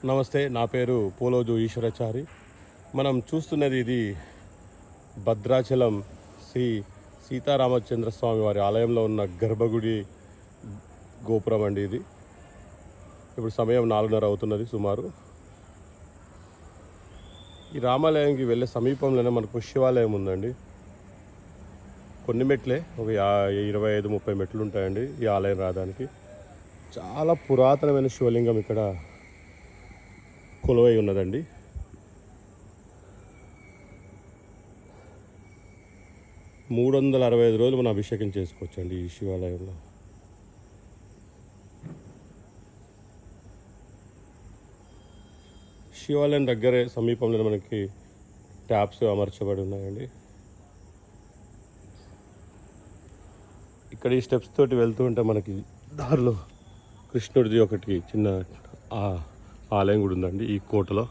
నమస్తే, నా పేరు పోలోజు ఈశ్వరాచారి. మనం చూస్తున్నది ఇది భద్రాచలం శ్రీ సీతారామచంద్ర స్వామి వారి ఆలయంలో ఉన్న గర్భగుడి గోపురం అండి. ఇది ఇప్పుడు సమయం 4:30 అవుతున్నది సుమారు. ఈ రామాలయంకి వెళ్ళే సమీపంలోనే మనకు శివాలయం ఉందండి. కొన్ని మెట్లే, ఒక 25-30 మెట్లు ఉంటాయండి ఈ ఆలయం రావడానికి. చాలా పురాతనమైన శివలింగం ఇక్కడ కొలువై ఉన్నదండి. మూడు 365 రోజులు మనం అభిషేకం చేసుకోవచ్చండి ఈ శివాలయంలో. శివాలయం దగ్గరే సమీపంలో మనకి ట్యాప్స్ అమర్చబడి ఉన్నాయండి. ఇక్కడ ఈ స్టెప్స్ తోటి వెళ్తూ ఉంటే మనకి దారిలో కృష్ణుడిది ఒకటి చిన్న ఆలయం కూడా ఉందండి ఈ కోటలో.